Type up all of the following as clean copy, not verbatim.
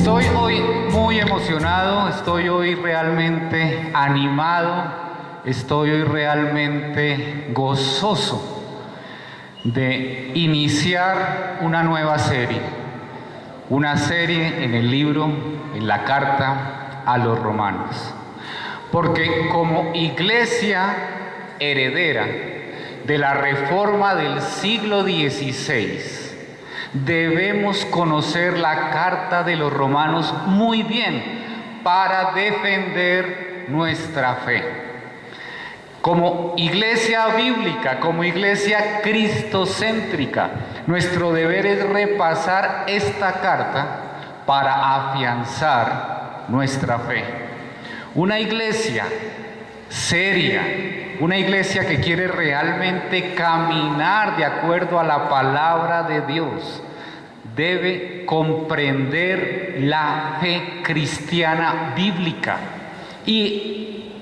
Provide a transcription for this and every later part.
Estoy hoy muy emocionado, estoy hoy realmente animado, estoy hoy realmente gozoso de iniciar una nueva serie, una serie en el libro, en la carta a los romanos. Porque como iglesia heredera de la reforma del siglo XVI, debemos conocer la carta de los romanos muy bien para defender nuestra fe. Como iglesia bíblica, como iglesia cristocéntrica, nuestro deber es repasar esta carta para afianzar nuestra fe. Una iglesia seria, una iglesia que quiere realmente caminar de acuerdo a la palabra de Dios, debe comprender la fe cristiana bíblica. Y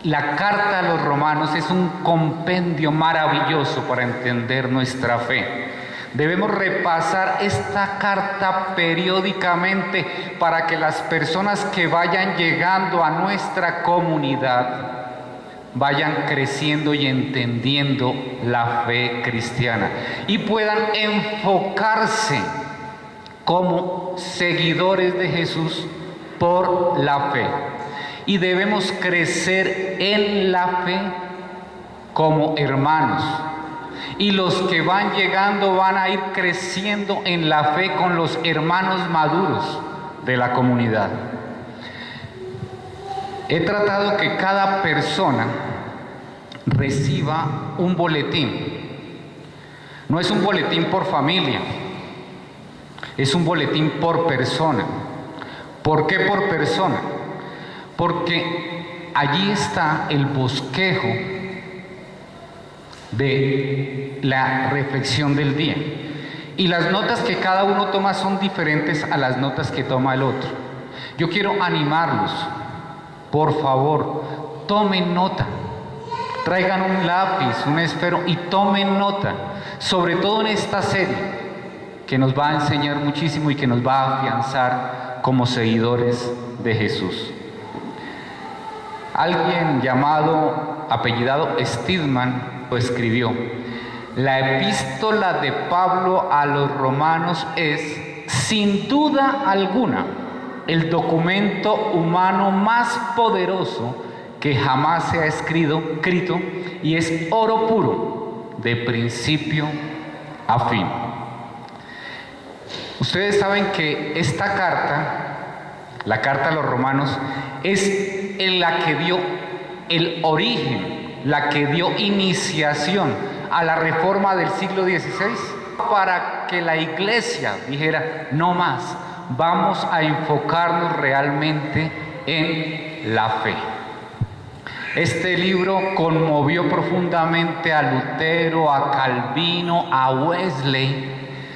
la carta a los romanos es un compendio maravilloso para entender nuestra fe. Debemos repasar esta carta periódicamente para que las personas que vayan llegando a nuestra comunidad vayan creciendo y entendiendo la fe cristiana y puedan enfocarse como seguidores de Jesús por la fe. Y debemos crecer en la fe como hermanos. Y los que van llegando van a ir creciendo en la fe con los hermanos maduros de la comunidad. He tratado que cada persona reciba un boletín. No es un boletín por familia, es un boletín por persona. ¿Por qué por persona? Porque allí está el bosquejo de la reflexión del día. Y las notas que cada uno toma son diferentes a las notas que toma el otro. Yo quiero animarlos. Por favor, tomen nota. Traigan un lápiz, un esfero y tomen nota. Sobre todo en esta serie que nos va a enseñar muchísimo y que nos va a afianzar como seguidores de Jesús. Alguien apellidado Stedman lo escribió: la epístola de Pablo a los romanos es, sin duda alguna, el documento humano más poderoso que jamás se ha escrito y es oro puro de principio a fin. Ustedes saben que esta carta, la carta a los romanos, es en la que dio el origen, la que dio iniciación a la reforma del siglo XVI, para que la iglesia dijera: no más, vamos a enfocarnos realmente en la fe. Este libro conmovió profundamente a Lutero, a Calvino, a Wesley,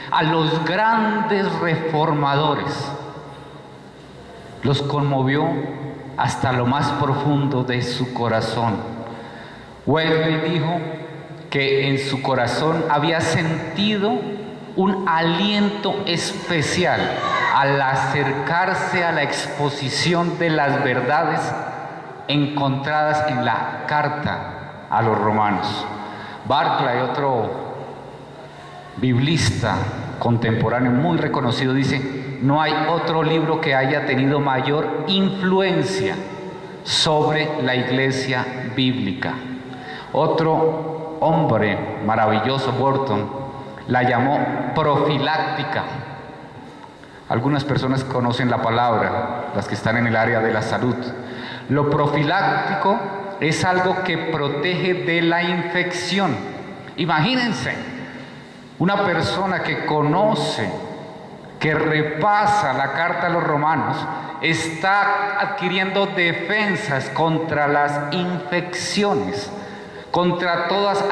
a los grandes reformadores. Los conmovió hasta lo más profundo de su corazón. Wesley dijo que en su corazón había sentido un aliento especial al acercarse a la exposición de las verdades encontradas en la carta a los romanos. Barclay, otro biblista contemporáneo muy reconocido, dice: no hay otro libro que haya tenido mayor influencia sobre la iglesia bíblica. Otro hombre maravilloso, Burton, la llamó profiláctica. Algunas personas conocen la palabra, las que están en el área de la salud. Lo profiláctico es algo que protege de la infección. Imagínense, una persona que conoce, que repasa la carta a los romanos, está adquiriendo defensas contra las infecciones, contra todas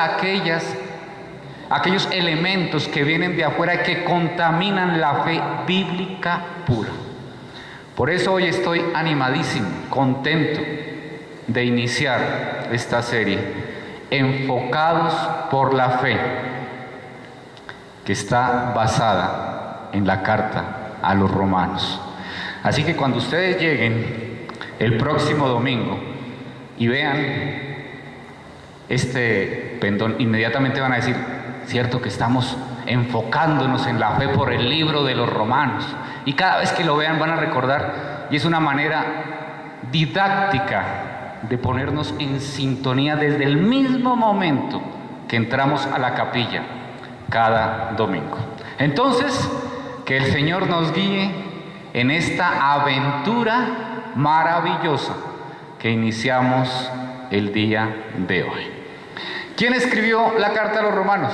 aquellos elementos que vienen de afuera y que contaminan la fe bíblica pura. Por eso hoy estoy animadísimo, contento de iniciar esta serie, enfocados por la fe, que está basada en la carta a los romanos. Así que cuando ustedes lleguen el próximo domingo y vean este pendón, inmediatamente van a decir, cierto que estamos enfocándonos en la fe por el libro de los Romanos. Y cada vez que lo vean van a recordar, y es una manera didáctica de ponernos en sintonía desde el mismo momento que entramos a la capilla cada domingo. Entonces, que el Señor nos guíe en esta aventura maravillosa que iniciamos el día de hoy. ¿Quién escribió la carta a los Romanos?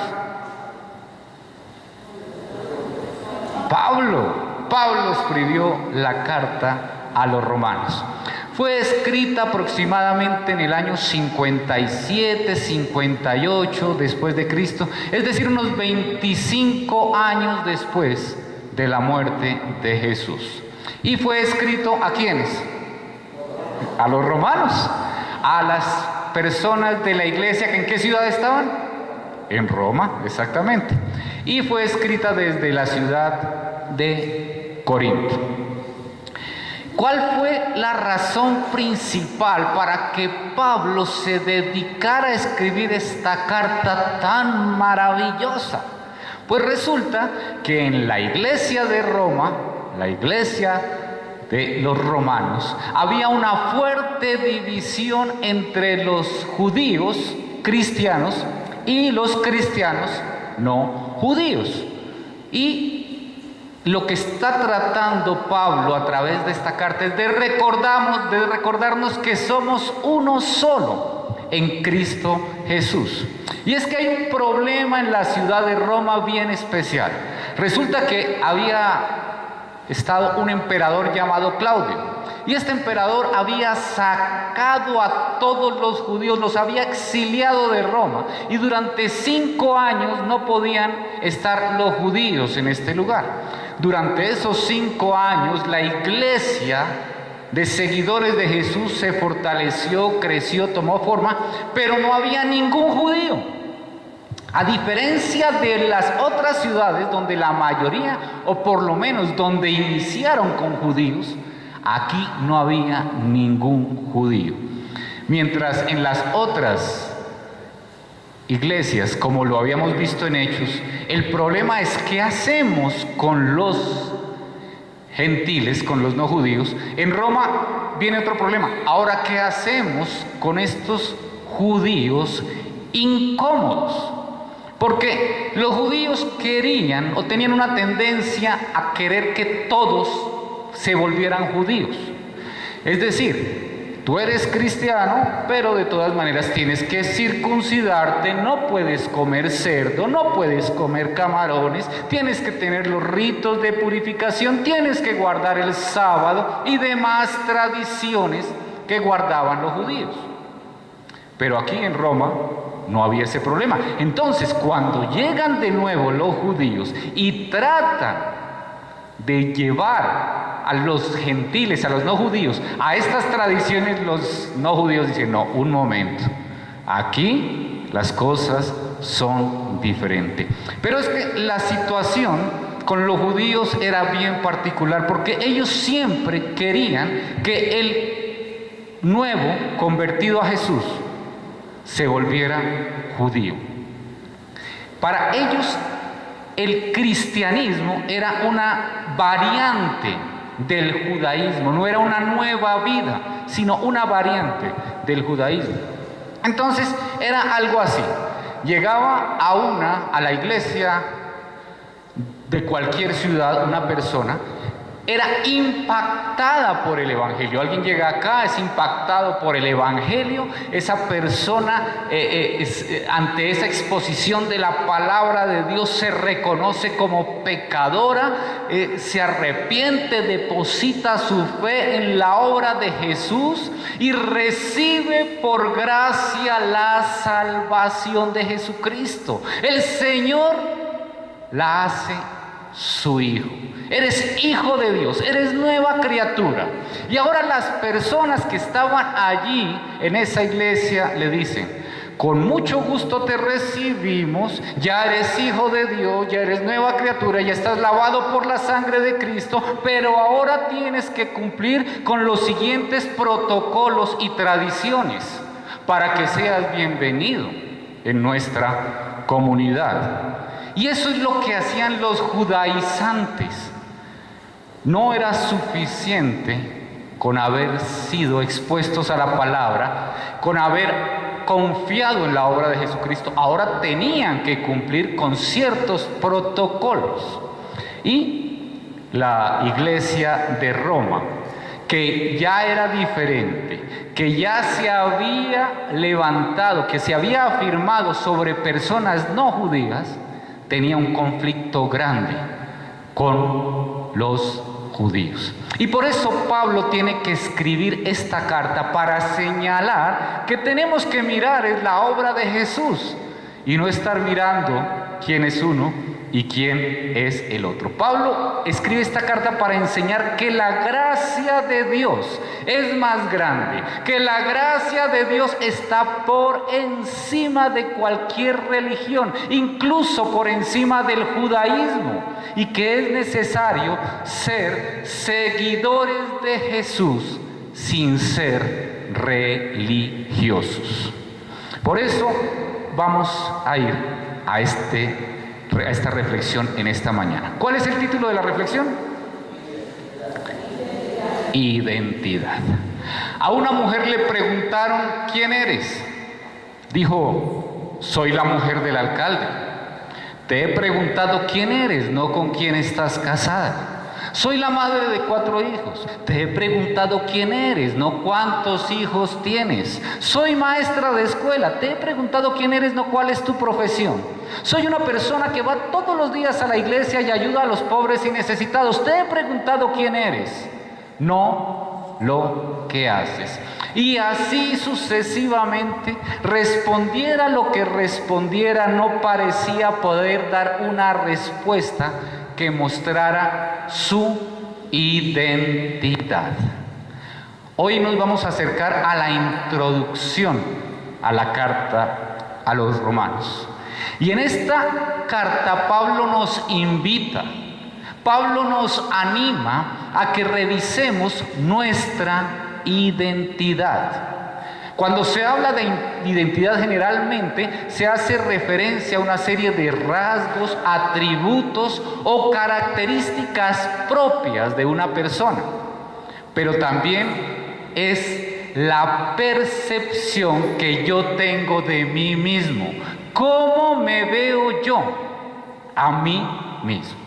Pablo escribió la carta a los Romanos. Fue escrita aproximadamente en el año 57, 58 después de Cristo, es decir, unos 25 años después de la muerte de Jesús. ¿Y fue escrito a quiénes? A los romanos, a las personas de la iglesia que ¿en qué ciudad estaban? En Roma, exactamente. Y fue escrita desde la ciudad de Corinto. ¿Cuál fue la razón principal para que Pablo se dedicara a escribir esta carta tan maravillosa? Pues resulta que en la iglesia de Roma, la iglesia de los romanos, había una fuerte división entre los judíos cristianos y los cristianos no judíos. Y lo que está tratando Pablo a través de esta carta es de recordarnos que somos uno solo en Cristo Jesús. Y es que hay un problema en la ciudad de Roma bien especial. Resulta que había estado un emperador llamado Claudio. Y este emperador había sacado a todos los judíos, los había exiliado de Roma. Y durante 5 años no podían estar los judíos en este lugar. Durante esos 5 años la iglesia de seguidores de Jesús se fortaleció, creció, tomó forma, pero no había ningún judío. A diferencia de las otras ciudades donde la mayoría, o por lo menos donde iniciaron con judíos, aquí no había ningún judío. Mientras en las otras iglesias, como lo habíamos visto en Hechos, el problema es qué hacemos con los gentiles, con los no judíos. En Roma viene otro problema. Ahora, ¿qué hacemos con estos judíos incómodos? Porque los judíos querían o tenían una tendencia a querer que todos se volvieran judíos. Es decir, tú eres cristiano, pero de todas maneras tienes que circuncidarte, no puedes comer cerdo, no puedes comer camarones, tienes que tener los ritos de purificación, tienes que guardar el sábado y demás tradiciones que guardaban los judíos. Pero aquí en Roma no había ese problema. Entonces, cuando llegan de nuevo los judíos y tratan de llevar a los gentiles, a los no judíos, a estas tradiciones, los no judíos dicen, no, un momento, aquí las cosas son diferentes. Pero es que la situación con los judíos era bien particular, porque ellos siempre querían que el nuevo convertido a Jesús se volviera judío. Para ellos el cristianismo era una variante del judaísmo, no era una nueva vida, sino una variante del judaísmo. Entonces era algo así: llegaba a la iglesia de cualquier ciudad una persona, era impactada por el evangelio. Alguien llega acá, es impactado por el evangelio, esa persona ante esa exposición de la palabra de Dios se reconoce como pecadora, se arrepiente, deposita su fe en la obra de Jesús y recibe por gracia la salvación de Jesucristo. El Señor la hace su hijo. Eres hijo de Dios, eres nueva criatura. Y ahora las personas que estaban allí en esa iglesia le dicen: con mucho gusto te recibimos, ya eres hijo de Dios, ya eres nueva criatura, ya estás lavado por la sangre de Cristo, pero ahora tienes que cumplir con los siguientes protocolos y tradiciones para que seas bienvenido en nuestra comunidad. Y eso es lo que hacían los judaizantes. No era suficiente con haber sido expuestos a la palabra, con haber confiado en la obra de Jesucristo. Ahora tenían que cumplir con ciertos protocolos. Y la iglesia de Roma, que ya era diferente, que ya se había levantado, que se había afirmado sobre personas no judías, tenía un conflicto grande con los judíos. Y por eso Pablo tiene que escribir esta carta para señalar que tenemos que mirar en la obra de Jesús y no estar mirando quién es uno y quién es el otro. Pablo escribe esta carta para enseñar que la gracia de Dios es más grande, que la gracia de Dios está por encima de cualquier religión, incluso por encima del judaísmo, y que es necesario ser seguidores de Jesús sin ser religiosos. Por eso vamos a ir a esta reflexión en esta mañana. ¿Cuál es el título de la reflexión? Identidad. A una mujer le preguntaron: ¿quién eres? Dijo: soy la mujer del alcalde. Te he preguntado quién eres, no con quién estás casada. Soy la madre de 4 hijos. Te he preguntado quién eres, no cuántos hijos tienes. Soy maestra de escuela. Te he preguntado quién eres, no cuál es tu profesión. Soy una persona que va todos los días a la iglesia y ayuda a los pobres y necesitados. Te he preguntado quién eres, no lo que haces. Y así sucesivamente, respondiera lo que respondiera, no parecía poder dar una respuesta que mostrara su identidad. Hoy nos vamos a acercar a la introducción a la carta a los romanos. Y en esta carta Pablo nos invita, Pablo nos anima a que revisemos nuestra identidad. Cuando se habla de identidad, generalmente se hace referencia a una serie de rasgos, atributos o características propias de una persona, pero también es la percepción que yo tengo de mí mismo. ¿Cómo me veo yo a mí mismo?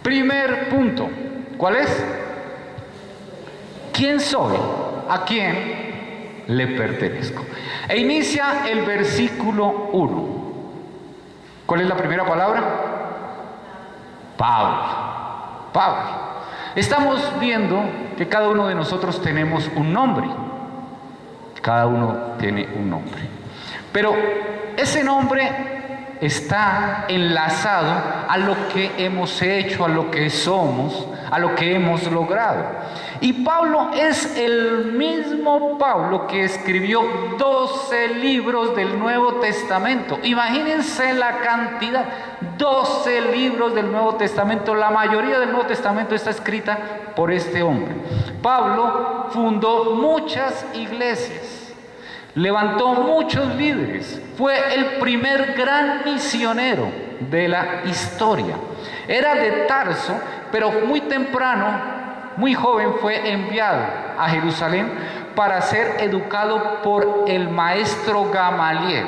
Primer punto, ¿cuál es? ¿Quién soy? ¿A quién le pertenezco? E inicia el versículo 1. ¿Cuál es la primera palabra? Pablo. Pablo. Estamos viendo que cada uno de nosotros tenemos un nombre. Cada uno tiene un nombre. Pero ese nombre está enlazado a lo que hemos hecho, a lo que somos, a lo que hemos logrado. Y Pablo es el mismo Pablo que escribió 12 libros del Nuevo Testamento. Imagínense la cantidad, 12 libros del Nuevo Testamento. La mayoría del Nuevo Testamento está escrita por este hombre. Pablo fundó muchas iglesias. Levantó muchos líderes, fue el primer gran misionero de la historia. Era de Tarso, pero muy temprano, muy joven, fue enviado a Jerusalén para ser educado por el maestro Gamaliel.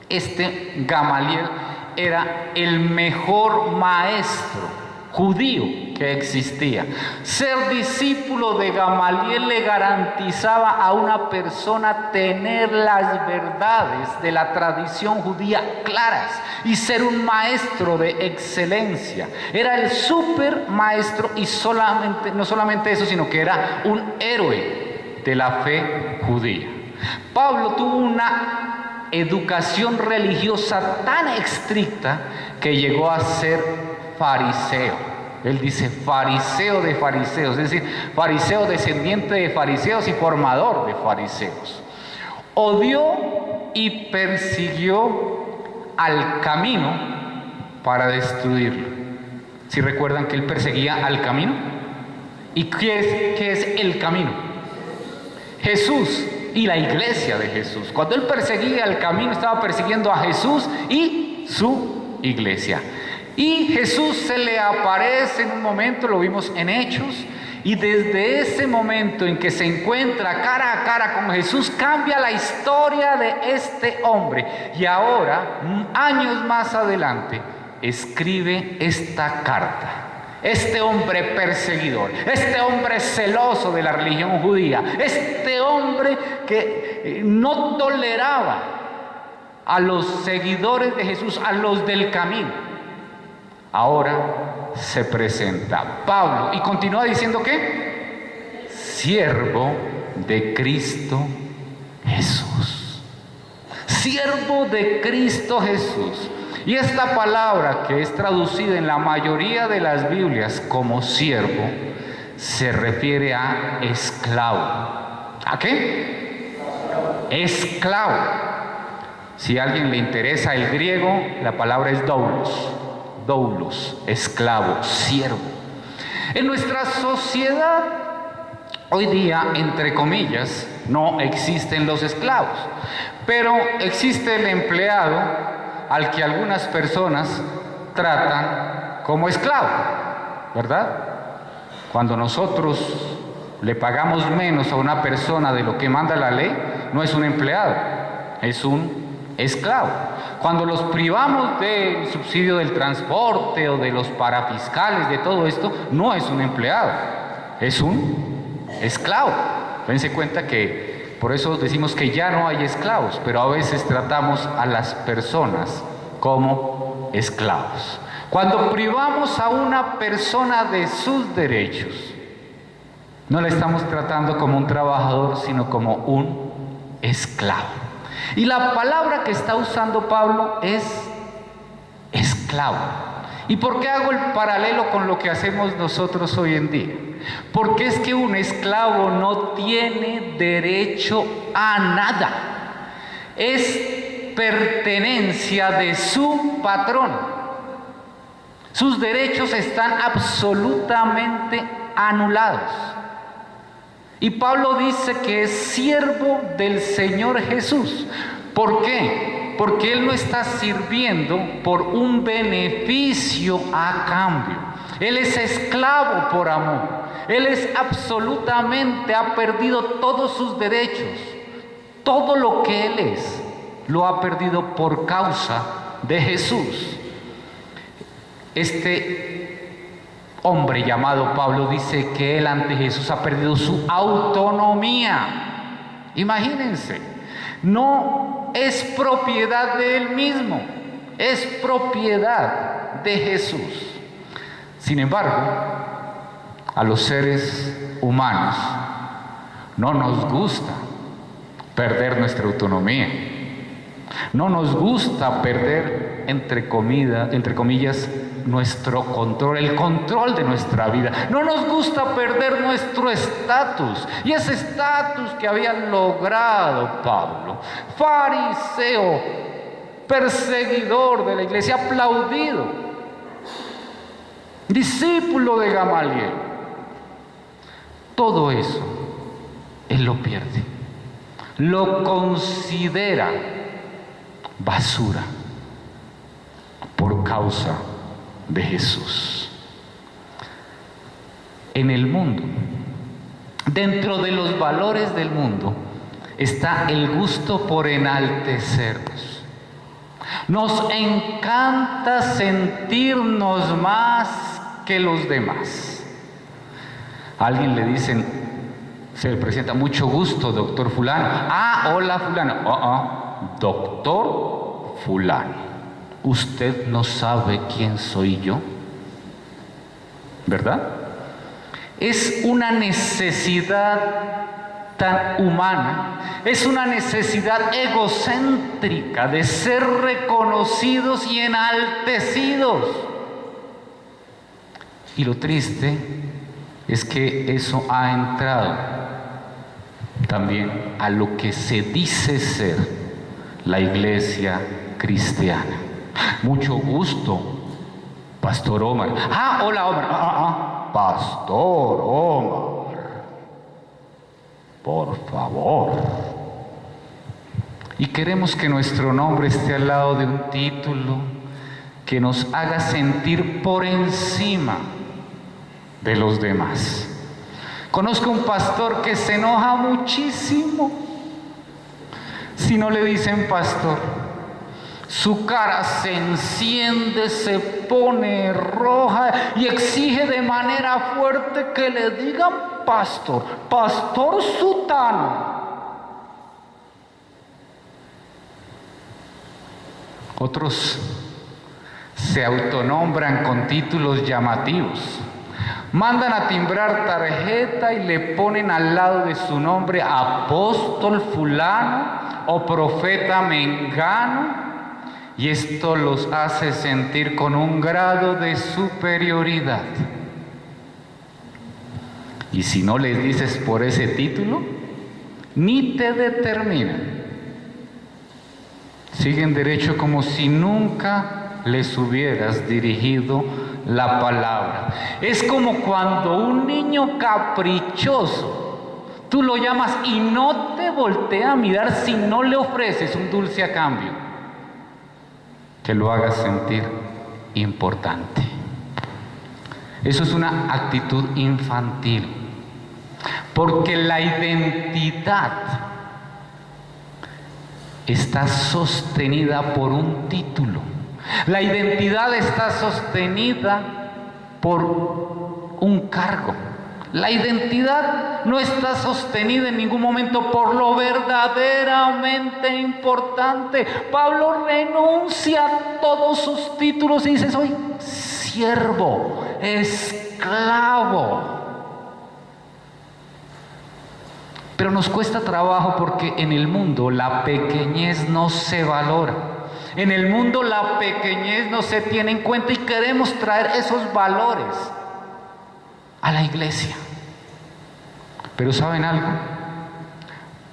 Este Gamaliel era el mejor maestro judío que existía. Ser discípulo de Gamaliel le garantizaba a una persona tener las verdades de la tradición judía claras y ser un maestro de excelencia. Era el super maestro y no solamente eso, sino que era un héroe de la fe judía. Pablo tuvo una educación religiosa tan estricta que llegó a ser fariseo. Él dice fariseo de fariseos, es decir, fariseo descendiente de fariseos y formador de fariseos. odió y persiguió al camino para destruirlo. ¿Sí recuerdan que él perseguía al camino? ¿Y qué es el camino? Jesús y la iglesia de Jesús. Cuando él perseguía al camino, estaba persiguiendo a Jesús y su iglesia. Y Jesús se le aparece en un momento, lo vimos en Hechos, y desde ese momento en que se encuentra cara a cara con Jesús, cambia la historia de este hombre. Y ahora, años más adelante, escribe esta carta. Este hombre perseguidor, este hombre celoso de la religión judía, este hombre que no toleraba a los seguidores de Jesús, a los del camino, ahora se presenta Pablo y continúa diciendo que siervo de Cristo Jesús. Siervo de Cristo Jesús. Y esta palabra, que es traducida en la mayoría de las Biblias como siervo, se refiere a esclavo. ¿A qué? Esclavo. Si a alguien le interesa el griego, la palabra es doulos. Doulos, esclavo, siervo. En nuestra sociedad, hoy día, entre comillas, no existen los esclavos, pero existe el empleado al que algunas personas tratan como esclavo, ¿verdad? Cuando nosotros le pagamos menos a una persona de lo que manda la ley, no es un empleado, es un esclavo. Cuando los privamos del subsidio del transporte o de los parafiscales, de todo esto, no es un empleado, es un esclavo. Dense cuenta que por eso decimos que ya no hay esclavos, pero a veces tratamos a las personas como esclavos. Cuando privamos a una persona de sus derechos, no la estamos tratando como un trabajador, sino como un esclavo. Y la palabra que está usando Pablo es esclavo. ¿Y por qué hago el paralelo con lo que hacemos nosotros hoy en día? Porque es que un esclavo no tiene derecho a nada. Es pertenencia de su patrón. Sus derechos están absolutamente anulados. Y Pablo dice que es siervo del Señor Jesús. ¿Por qué? Porque él no está sirviendo por un beneficio a cambio. Él es esclavo por amor. Él es absolutamente, ha perdido todos sus derechos. Todo lo que él es, lo ha perdido por causa de Jesús. Este hombre llamado Pablo dice que él ante Jesús ha perdido su autonomía. Imagínense, no es propiedad de él mismo, es propiedad de Jesús. Sin embargo, a los seres humanos no nos gusta perder nuestra autonomía. No nos gusta perder, entre comillas, nuestro control, el control de nuestra vida. No nos gusta perder nuestro estatus. Y ese estatus que había logrado Pablo, fariseo, perseguidor de la iglesia, aplaudido, discípulo de Gamaliel. Todo eso, él lo pierde. Lo considera basura por causa de Jesús. En el mundo, dentro de los valores del mundo, está el gusto por enaltecernos. Nos encanta sentirnos más que los demás. A alguien le dicen, se le presenta, mucho gusto, doctor fulano. Ah, hola fulano. Doctor fulano. Usted no sabe quién soy yo, ¿verdad? Es una necesidad tan humana, es una necesidad egocéntrica de ser reconocidos y enaltecidos. Y lo triste es que eso ha entrado también a lo que se dice ser la iglesia cristiana. Mucho gusto, Pastor Omar. Ah, hola Omar. Pastor Omar. Por favor. Y queremos que nuestro nombre esté al lado de un título que nos haga sentir por encima de los demás. Conozco un pastor que se enoja muchísimo si no le dicen pastor. Su cara se enciende, se pone roja y exige de manera fuerte que le digan pastor, pastor sutano. Otros se autonombran con títulos llamativos. Mandan a timbrar tarjeta y le ponen al lado de su nombre apóstol fulano o profeta mengano, y esto los hace sentir con un grado de superioridad. Y si no les dices por ese título, ni te determinan. Siguen derecho como si nunca les hubieras dirigido la palabra. Es como cuando un niño caprichoso, tú lo llamas y no te voltea a mirar si no le ofreces un dulce a cambio, que lo hagas sentir importante. Eso es una actitud infantil, porque la identidad está sostenida por un título. La identidad está sostenida por un cargo. La identidad no está sostenida en ningún momento por lo verdaderamente importante. Pablo renuncia a todos sus títulos y dice: soy siervo, esclavo. Pero nos cuesta trabajo porque en el mundo la pequeñez no se valora. En el mundo la pequeñez no se tiene en cuenta y queremos traer esos valores a la iglesia. Pero ¿saben algo?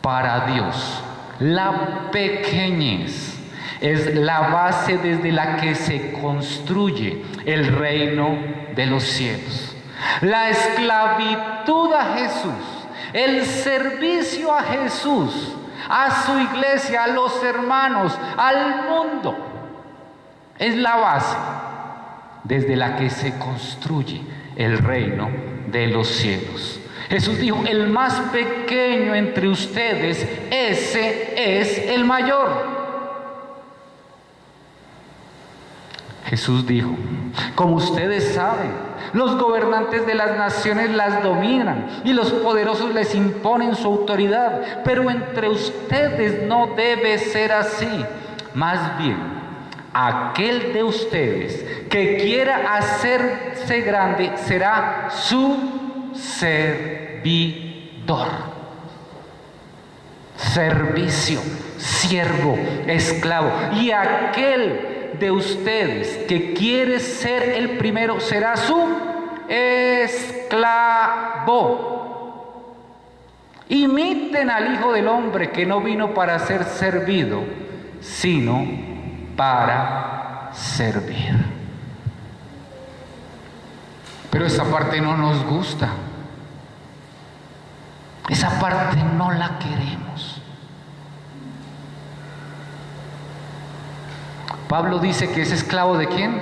Para Dios, la pequeñez es la base desde la que se construye el reino de los cielos. La esclavitud a Jesús, el servicio a Jesús, a su iglesia, a los hermanos, al mundo, es la base desde la que se construye el reino de los cielos. Jesús dijo: el más pequeño entre ustedes, ese es el mayor. Jesús dijo: como ustedes saben, los gobernantes de las naciones las dominan y los poderosos les imponen su autoridad, pero entre ustedes no debe ser así. Más bien, aquel de ustedes que quiera hacerse grande será su servidor. Servicio, siervo, esclavo. Y aquel de ustedes que quiere ser el primero será su esclavo. Imiten al Hijo del Hombre, que no vino para ser servido, sino para servir. Pero esa parte no nos gusta. Esa parte no la queremos. Pablo dice que es esclavo ¿de quién?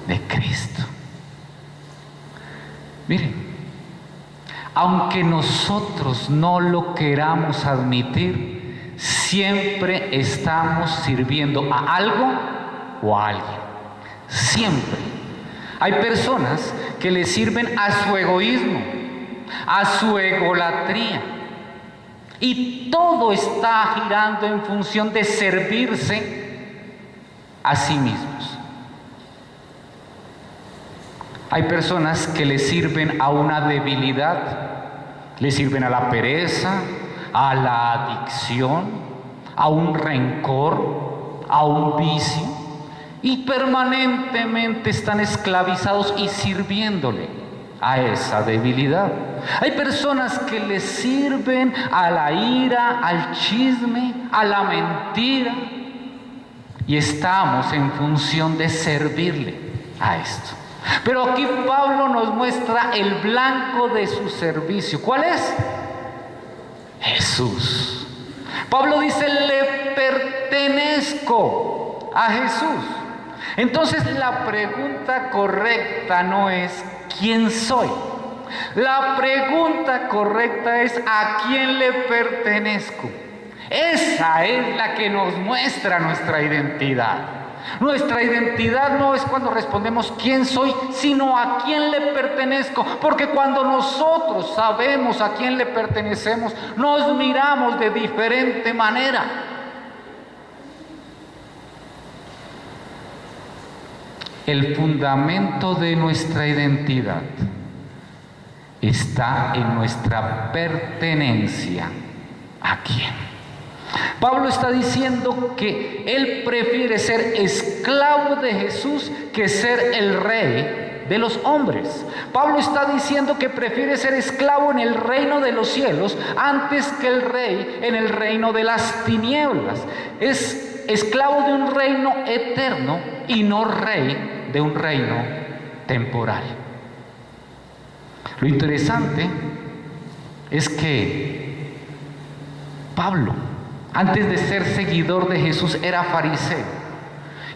De Cristo. Miren, aunque nosotros no lo queramos admitir, siempre estamos sirviendo a algo o a alguien. Siempre. Hay personas que le sirven a su egoísmo, a su egolatría. Y todo está girando en función de servirse a sí mismos. Hay personas que le sirven a una debilidad, le sirven a la pereza, a la adicción, a un rencor, a un vicio, y permanentemente están esclavizados y sirviéndole a esa debilidad. Hay personas que le sirven a la ira, al chisme, a la mentira. Y estamos en función de servirle a esto. Pero aquí Pablo nos muestra el blanco de su servicio. ¿Cuál es? Jesús. Pablo dice, le pertenezco a Jesús. Entonces la pregunta correcta no es ¿quién soy? La pregunta correcta es ¿a quién le pertenezco? Esa es la que nos muestra nuestra identidad. Nuestra identidad no es cuando respondemos quién soy, sino a quién le pertenezco. Porque cuando nosotros sabemos a quién le pertenecemos, nos miramos de diferente manera. El fundamento de nuestra identidad está en nuestra pertenencia. ¿A quién? Pablo está diciendo que él prefiere ser esclavo de Jesús que ser el rey de los hombres. Pablo está diciendo que prefiere ser esclavo en el reino de los cielos antes que el rey en el reino de las tinieblas. Es esclavo de un reino eterno y no rey de un reino temporal. Lo interesante es que Pablo, antes de ser seguidor de Jesús, era fariseo.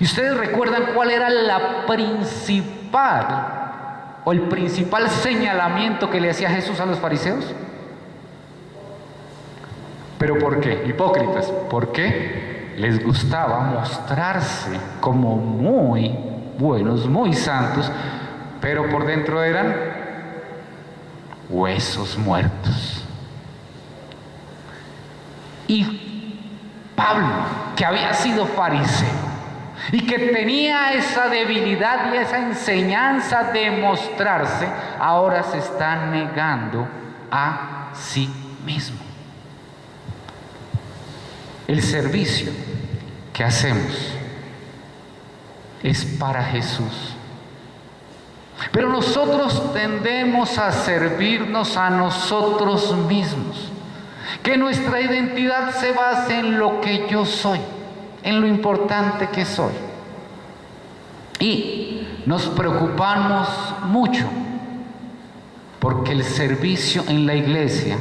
¿Y ustedes recuerdan cuál era la principal o el principal señalamiento que le hacía Jesús a los fariseos? ¿Pero por qué? Hipócritas. ¿Por qué? Les gustaba mostrarse como muy buenos, muy santos, pero por dentro eran huesos muertos. Y Pablo, que había sido fariseo y que tenía esa debilidad y esa enseñanza de mostrarse, ahora se está negando a sí mismo. El servicio que hacemos es para Jesús. Pero nosotros tendemos a servirnos a nosotros mismos. Que nuestra identidad se base en lo que yo soy, en lo importante que soy. Y nos preocupamos mucho porque el servicio en la iglesia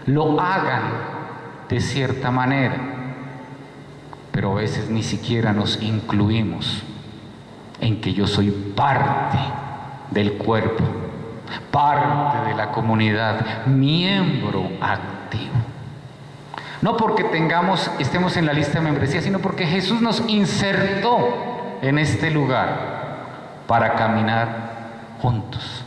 lo hagan de cierta manera, pero a veces ni siquiera nos incluimos en que yo soy parte del cuerpo, parte de la comunidad, miembro activo. No porque estemos en la lista de membresía, sino porque Jesús nos insertó en este lugar para caminar juntos.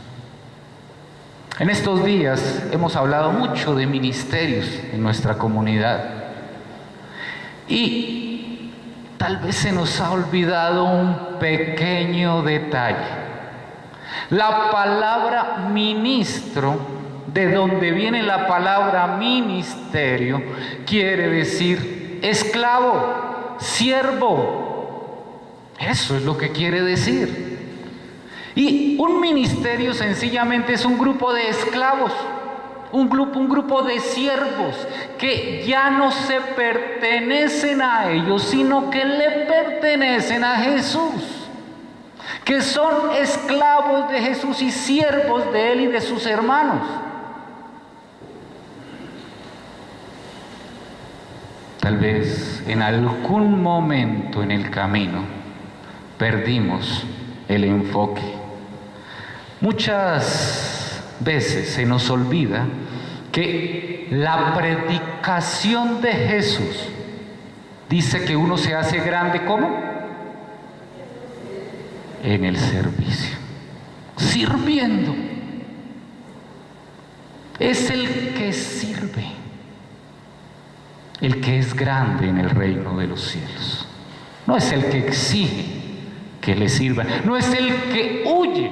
En estos días hemos hablado mucho de ministerios en nuestra comunidad y tal vez se nos ha olvidado un pequeño detalle. La palabra ministro, de donde viene la palabra ministerio, quiere decir esclavo, siervo. Eso es lo que quiere decir. Y un ministerio sencillamente es un grupo de esclavos, un grupo de siervos que ya no se pertenecen a ellos, sino que le pertenecen a Jesús, que son esclavos de Jesús y siervos de Él y de sus hermanos. Tal vez en algún momento en el camino perdimos el enfoque. Muchas veces se nos olvida que la predicación de Jesús dice que uno se hace grande, ¿cómo? En el servicio, sirviendo. Es el que sirve el que es grande en el reino de los cielos. No es el que exige que le sirva, no es el que huye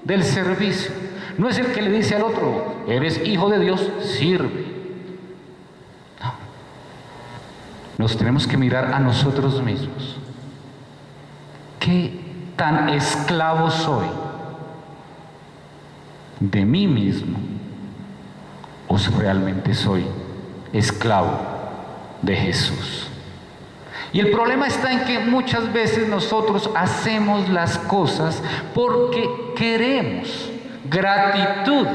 del servicio, no es el que le dice al otro, eres hijo de Dios, sirve. No. Nos tenemos que mirar a nosotros mismos. ¿Qué tan esclavo soy de mí mismo o si realmente soy esclavo de Jesús. Y el problema está en que muchas veces nosotros hacemos las cosas porque queremos gratitud,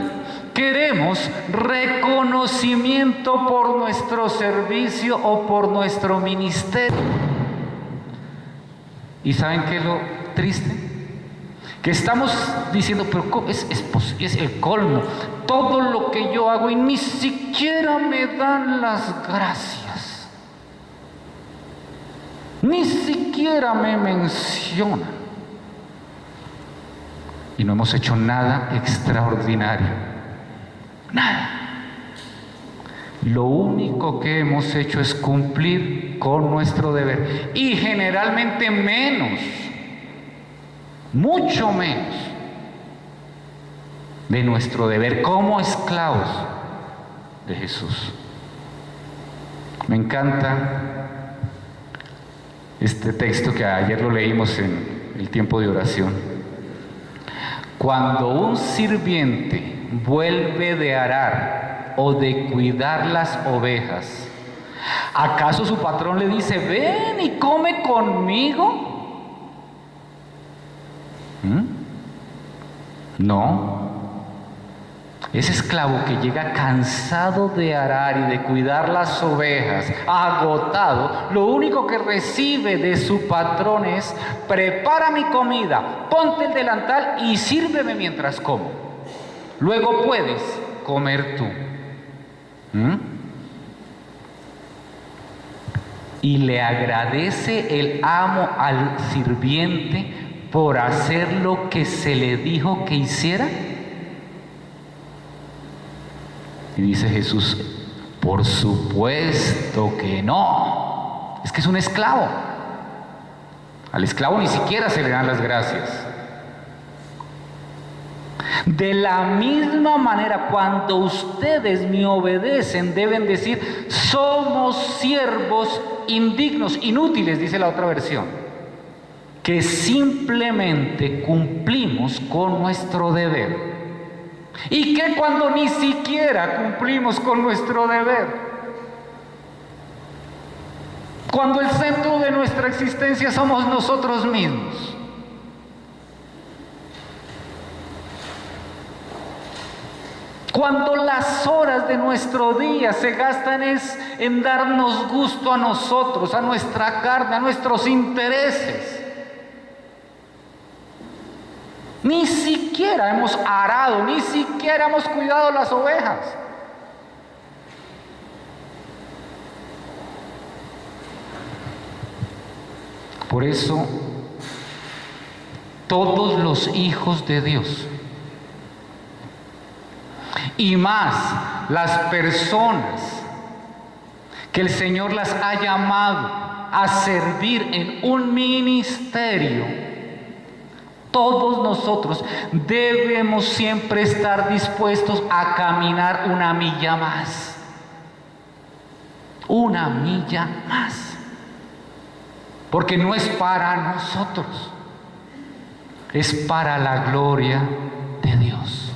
queremos reconocimiento por nuestro servicio o por nuestro ministerio. ¿Y saben qué es lo triste? Que estamos diciendo, pero es el colmo, todo lo que yo hago y ni siquiera me dan las gracias, ni siquiera me mencionan, y no hemos hecho nada extraordinario, nada. Lo único que hemos hecho es cumplir con nuestro deber, y generalmente menos, mucho menos de nuestro deber como esclavos de Jesús. Me encanta este texto que ayer lo leímos en el tiempo de oración. Cuando un sirviente vuelve de arar o de cuidar las ovejas, ¿acaso su patrón le dice, ven y come conmigo? No. Ese esclavo que llega cansado de arar y de cuidar las ovejas, agotado, lo único que recibe de su patrón es, prepara mi comida, ponte el delantal y sírveme mientras como. Luego puedes comer tú. Y le agradece el amo al sirviente por hacer lo que se le dijo que hiciera. Y dice Jesús, por supuesto que no. Es que es un esclavo. Al esclavo ni siquiera se le dan las gracias. De la misma manera, cuando ustedes me obedecen, deben decir, somos siervos indignos, inútiles, dice la otra versión, que simplemente cumplimos con nuestro deber. ¿Y qué cuando ni siquiera cumplimos con nuestro deber? Cuando el centro de nuestra existencia somos nosotros mismos. Cuando las horas de nuestro día se gastan en darnos gusto a nosotros, a nuestra carne, a nuestros intereses. Ni siquiera hemos arado, ni siquiera hemos cuidado las ovejas. Por eso, todos los hijos de Dios, y más las personas que el Señor las ha llamado a servir en un ministerio, todos nosotros debemos siempre estar dispuestos a caminar una milla más. Una milla más. Porque no es para nosotros, es para la gloria de Dios.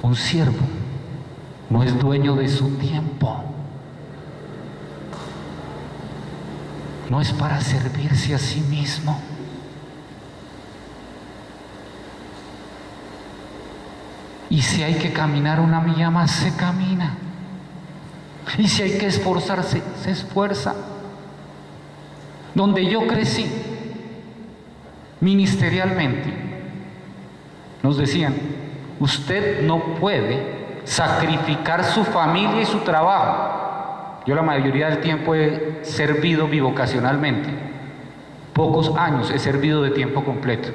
Un siervo no es dueño de su tiempo. No es para servirse a sí mismo. Y si hay que caminar una milla más, se camina. Y si hay que esforzarse, se esfuerza. Donde yo crecí, ministerialmente, nos decían, usted no puede sacrificar su familia y su trabajo. Yo la mayoría del tiempo he servido bivocacionalmente. Pocos años he servido de tiempo completo.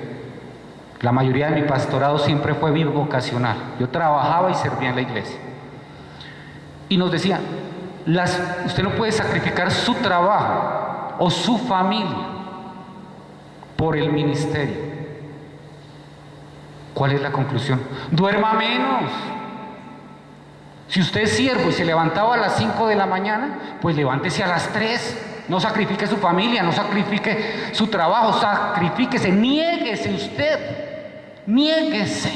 La mayoría de mi pastorado siempre fue bivocacional. Yo trabajaba y servía en la iglesia. Y nos decían, usted no puede sacrificar su trabajo o su familia por el ministerio. ¿Cuál es la conclusión? Duerma menos. Si usted es siervo y se levantaba a las 5 de la mañana, pues levántese a las 3. No sacrifique su familia, no sacrifique su trabajo, sacrifíquese, niéguese usted, niéguese.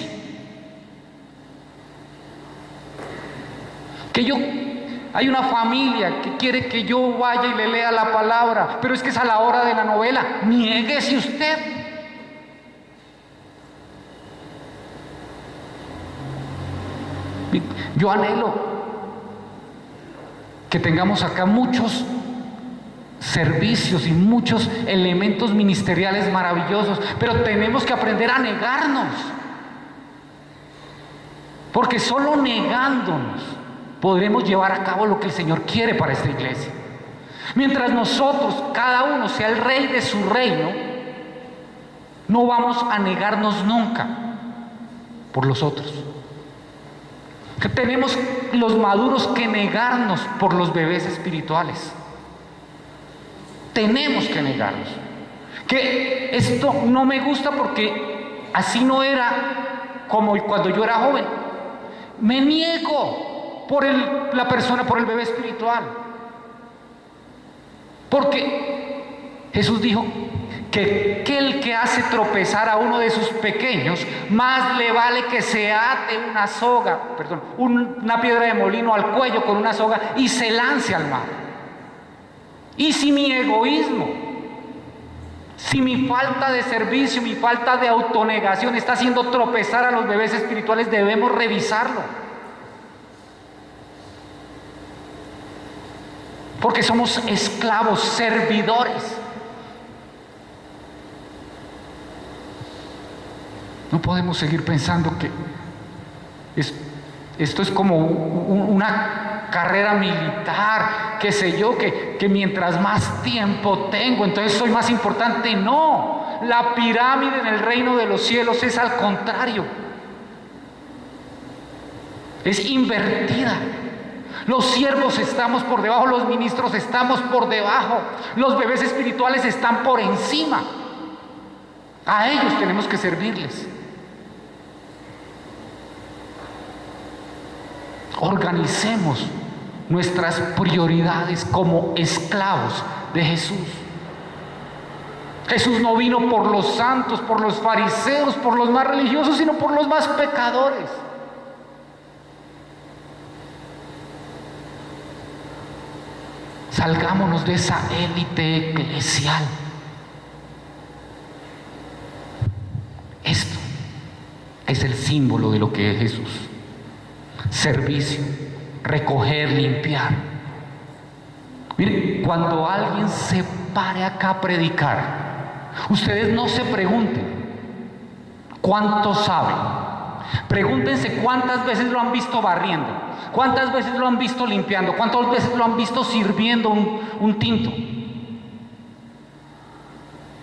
Hay una familia que quiere que yo vaya y le lea la palabra, pero es que es a la hora de la novela. Niéguese usted. Yo anhelo que tengamos acá muchos servicios y muchos elementos ministeriales maravillosos, pero tenemos que aprender a negarnos, porque solo negándonos podremos llevar a cabo lo que el Señor quiere para esta iglesia. Mientras nosotros, cada uno sea el rey de su reino, no vamos a negarnos nunca por los otros. Que tenemos los maduros que negarnos por los bebés espirituales. Tenemos que negarnos. Que esto no me gusta porque así no era como cuando yo era joven. Me niego por la persona, por el bebé espiritual. Porque Jesús dijo que el que hace tropezar a uno de sus pequeños, más le vale que se ate una piedra de molino al cuello con una soga y se lance al mar. Y si mi egoísmo, si mi falta de servicio, mi falta de autonegación está haciendo tropezar a los bebés espirituales, debemos revisarlo. Porque somos esclavos, servidores. No podemos seguir pensando que esto es como una carrera militar, qué sé yo, que mientras más tiempo tengo, entonces soy más importante. No, la pirámide en el reino de los cielos es al contrario. Es invertida. Los siervos estamos por debajo, los ministros estamos por debajo, los bebés espirituales están por encima. A ellos tenemos que servirles. Organicemos nuestras prioridades como esclavos de Jesús. Jesús no vino por los santos, por los fariseos, por los más religiosos, sino por los más pecadores. Salgámonos de esa élite eclesial. Esto es el símbolo de lo que es Jesús. Servicio, recoger, limpiar. Miren, cuando alguien se pare acá a predicar, ustedes no se pregunten cuánto saben. Pregúntense cuántas veces lo han visto barriendo, cuántas veces lo han visto limpiando, cuántas veces lo han visto sirviendo un tinto.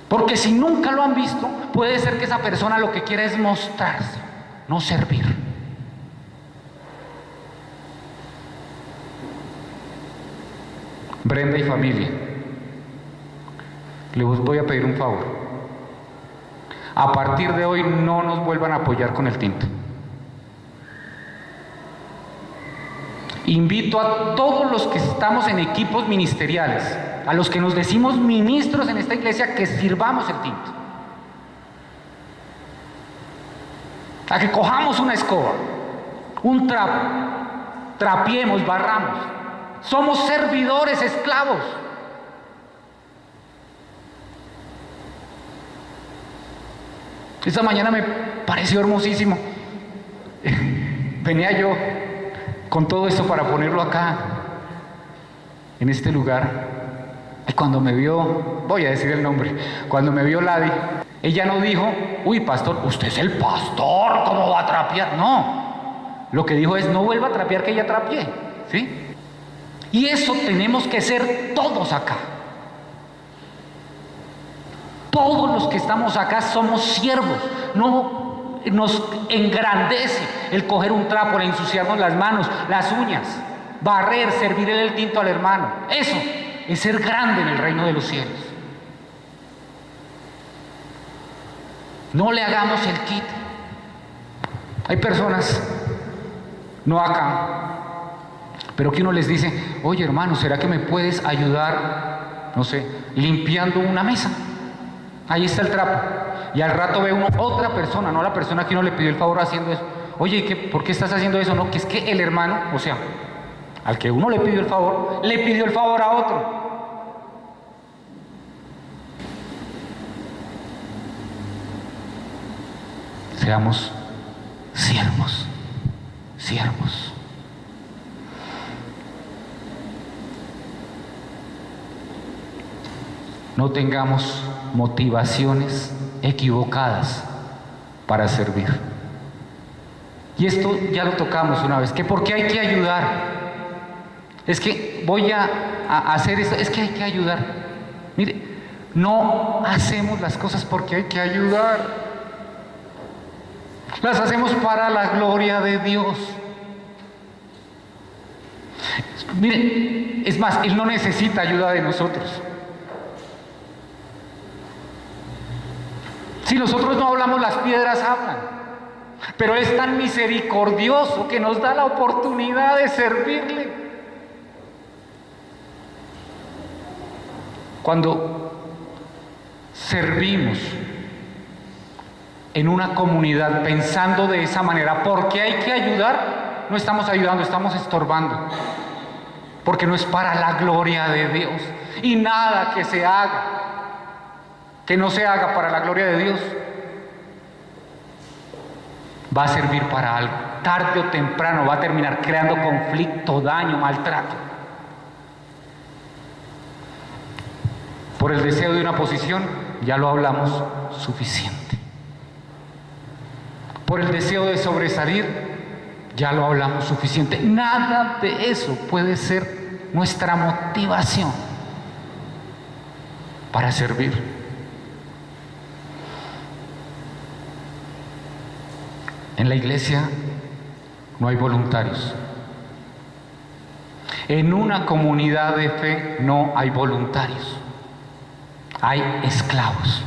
Porque si nunca lo han visto, puede ser que esa persona lo que quiere es mostrarse, no servir. Brenda y familia, les voy a pedir un favor. A partir de hoy no nos vuelvan a apoyar con el tinto. Invito a todos los que estamos en equipos ministeriales, a los que nos decimos ministros en esta iglesia, que sirvamos el tinto. A que cojamos una escoba, un trapo, trapiemos, barramos. Somos servidores, esclavos. Esta mañana me pareció hermosísimo. Venía yo con todo esto para ponerlo acá, en este lugar. Y cuando me vio, voy a decir el nombre, cuando me vio Ladi, ella no dijo, uy, pastor, usted es el pastor, ¿cómo va a trapear? No, lo que dijo es, no vuelva a trapear, que ya trapeé, ¿sí? Y eso tenemos que ser todos acá. Todos los que estamos acá somos siervos. No nos engrandece el coger un trapo, el ensuciarnos las manos, las uñas, barrer, servirle el tinto al hermano. Eso es ser grande en el reino de los cielos. No le hagamos el quite. Hay personas, no acá, pero que uno les dice, oye hermano, ¿será que me puedes ayudar, no sé, limpiando una mesa? Ahí está el trapo. Y al rato ve uno otra persona, no la persona que uno le pidió el favor haciendo eso. Oye, ¿por qué estás haciendo eso? No, que es que el hermano, o sea, Al que uno le pidió el favor a otro. Seamos siervos. No tengamos motivaciones equivocadas para servir. Y esto ya lo tocamos una vez, que porque hay que ayudar. Es que voy a hacer esto, es que hay que ayudar. Mire, no hacemos las cosas porque hay que ayudar. Las hacemos para la gloria de Dios. Mire, es más, Él no necesita ayuda de nosotros. Si nosotros no hablamos, las piedras hablan. Pero Él es tan misericordioso que nos da la oportunidad de servirle. Cuando servimos en una comunidad pensando de esa manera, porque hay que ayudar, no estamos ayudando, estamos estorbando. Porque no es para la gloria de Dios. Y nada que se haga, que no se haga para la gloria de Dios, va a servir para algo. Tarde o temprano va a terminar creando conflicto, daño, maltrato. Por el deseo de una posición, ya lo hablamos, suficiente. Por el deseo de sobresalir, ya lo hablamos, suficiente. Nada de eso puede ser nuestra motivación para servir. En la iglesia no hay voluntarios. En una comunidad de fe no hay voluntarios. Hay esclavos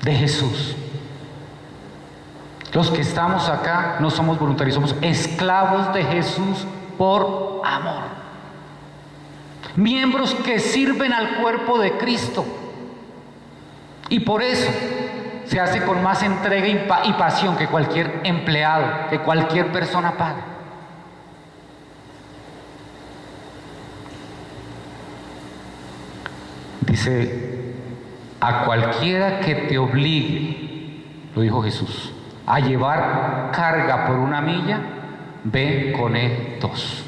de Jesús. Los que estamos acá no somos voluntarios, somos esclavos de Jesús por amor. Miembros que sirven al cuerpo de Cristo. Y por eso se hace con más entrega y pasión que cualquier empleado, que cualquier persona paga. Dice, a cualquiera que te obligue, lo dijo Jesús, a llevar carga por 1 milla, ve con él 2.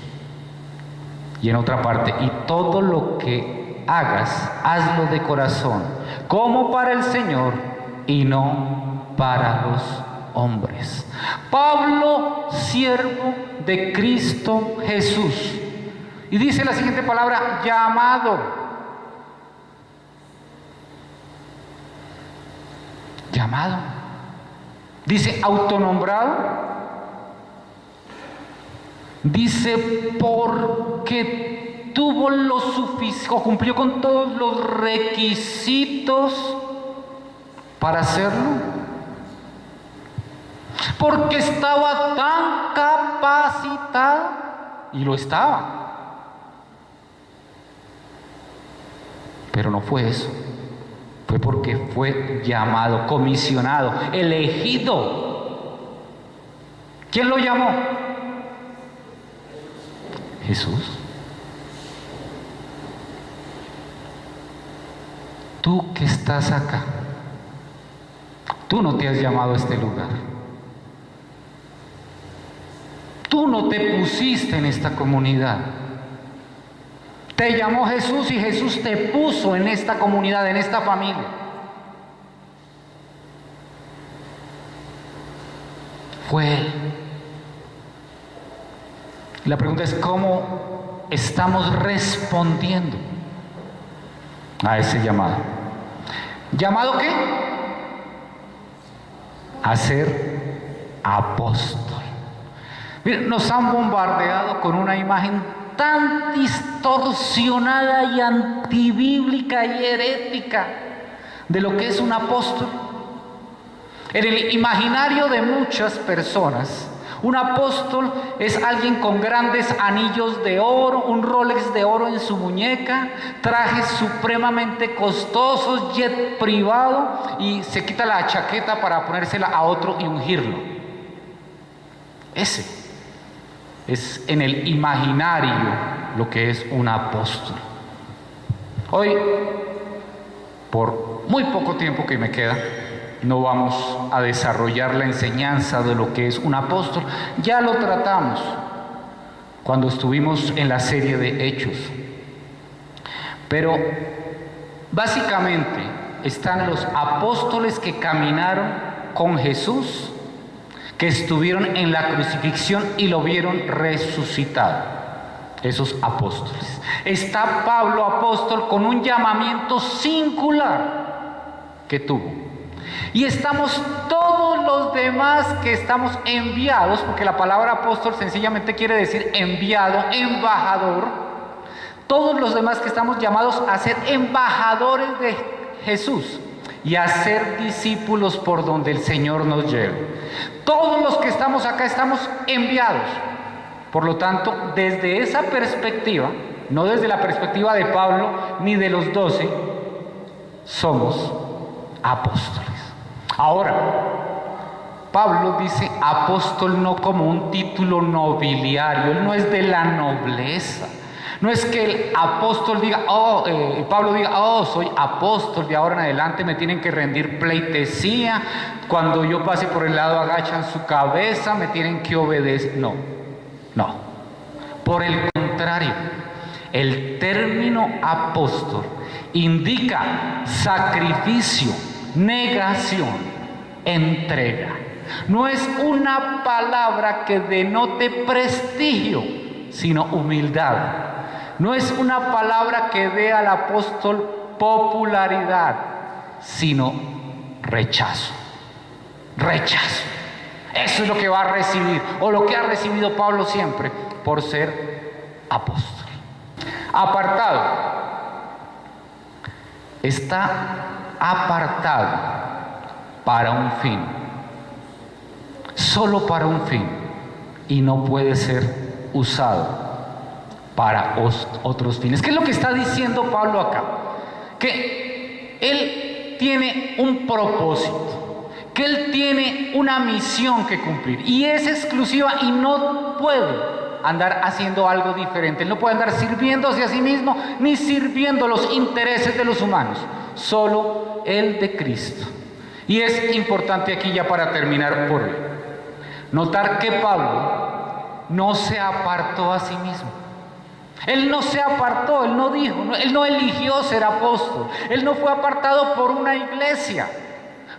Y en otra parte, y todo lo que hagas, hazlo de corazón, como para el Señor y no para los hombres. Pablo, siervo de Cristo Jesús. Y dice la siguiente palabra, llamado. Llamado. Dice autonombrado. Dice porque tuvo lo suficiente, cumplió con todos los requisitos para hacerlo. Porque estaba tan capacitado, y lo estaba. Pero no fue eso. Fue porque fue llamado, comisionado, elegido. ¿Quién lo llamó? Jesús. Tú que estás acá, tú no te has llamado a este lugar. Tú no te pusiste en esta comunidad. Te llamó Jesús y Jesús te puso en esta comunidad, en esta familia. Fue Él. La pregunta es cómo estamos respondiendo a ese llamado. ¿Llamado qué? A ser apóstol. Miren, nos han bombardeado con una imagen tan distorsionada y antibíblica y herética de lo que es un apóstol. En el imaginario de muchas personas, un apóstol es alguien con grandes anillos de oro, un Rolex de oro en su muñeca, trajes supremamente costosos, jet privado, y se quita la chaqueta para ponérsela a otro y ungirlo. Ese es en el imaginario lo que es un apóstol. Hoy, por muy poco tiempo que me queda, no vamos a desarrollar la enseñanza de lo que es un apóstol. Ya lo tratamos cuando estuvimos en la serie de Hechos. Pero básicamente están los apóstoles que caminaron con Jesús, que estuvieron en la crucifixión y lo vieron resucitado. Esos apóstoles. Está Pablo apóstol con un llamamiento singular que tuvo. Y estamos todos los demás que estamos enviados, porque la palabra apóstol sencillamente quiere decir enviado, embajador. Todos los demás que estamos llamados a ser embajadores de Jesús y a ser discípulos por donde el Señor nos lleve. Todos los que estamos acá estamos enviados. Por lo tanto, desde esa perspectiva, no desde la perspectiva de Pablo ni de los 12, somos apóstoles. Ahora, Pablo dice apóstol no como un título nobiliario, él no es de la nobleza. No es que el apóstol diga, Pablo diga, soy apóstol, de ahora en adelante me tienen que rendir pleitesía, cuando yo pase por el lado agachan su cabeza, me tienen que obedecer. No. Por el contrario, el término apóstol indica sacrificio, negación, entrega. No es una palabra que denote prestigio, sino humildad. No es una palabra que dé al apóstol popularidad, sino rechazo. Eso es lo que va a recibir, o lo que ha recibido Pablo siempre, por ser apóstol. Apartado. Está apartado para un fin. Solo para un fin. Y no puede ser usado para otros fines. ¿Qué es lo que está diciendo Pablo acá? Que él tiene un propósito, que él tiene una misión que cumplir y es exclusiva y no puede andar haciendo algo diferente. Él no puede andar sirviéndose a sí mismo ni sirviendo los intereses de los humanos, solo el de Cristo. Y es importante aquí, ya para terminar por hoy, notar que Pablo no se apartó a sí mismo. Él no se apartó, él no dijo, él no eligió ser apóstol, él no fue apartado por una iglesia.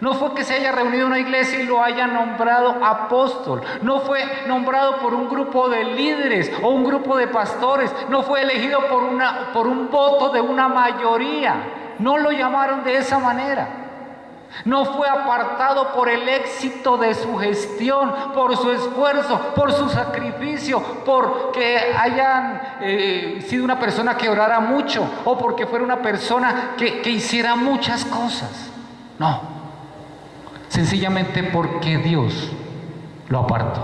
No fue que se haya reunido una iglesia y lo haya nombrado apóstol. No fue nombrado por un grupo de líderes o un grupo de pastores. No fue elegido por un voto de una mayoría. No lo llamaron de esa manera. No fue apartado por el éxito de su gestión, por su esfuerzo, por su sacrificio, porque hayan sido una persona que orara mucho o porque fuera una persona que hiciera muchas cosas. No, sencillamente porque Dios lo apartó.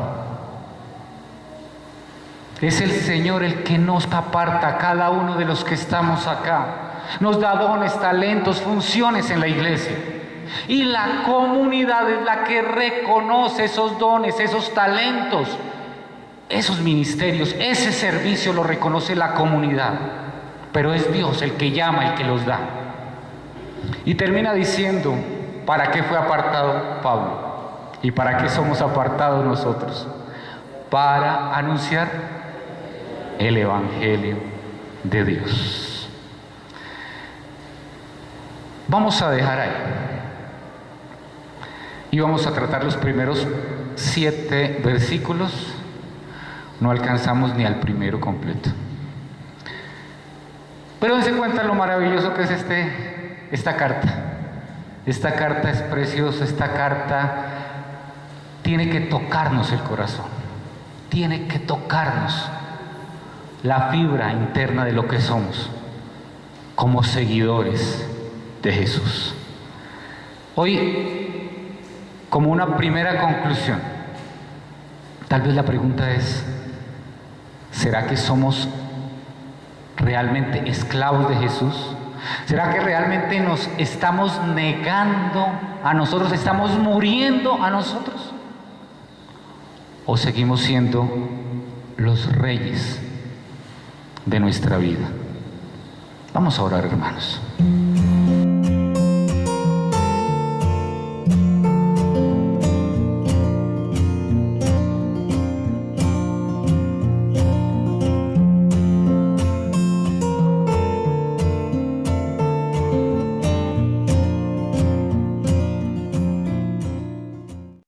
Es el Señor el que nos aparta a cada uno de los que estamos acá. Nos da dones, talentos, funciones en la iglesia. Y la comunidad es la que reconoce esos dones, esos talentos, esos ministerios, ese servicio lo reconoce la comunidad. Pero es Dios el que llama, el que los da. Y termina diciendo, ¿para qué fue apartado Pablo? ¿Y para qué somos apartados nosotros? Para anunciar el Evangelio de Dios. Vamos a dejar ahí. Y vamos a tratar los primeros 7 versículos. No alcanzamos ni al primero completo. Pero dense cuenta lo maravilloso que es esta carta. Esta carta es preciosa, esta carta tiene que tocarnos el corazón. Tiene que tocarnos la fibra interna de lo que somos como seguidores de Jesús. Hoy, como una primera conclusión, tal vez la pregunta es, ¿será que somos realmente esclavos de Jesús? ¿Será que realmente nos estamos negando a nosotros, estamos muriendo a nosotros? ¿O seguimos siendo los reyes de nuestra vida. Vamos a orar, hermanos.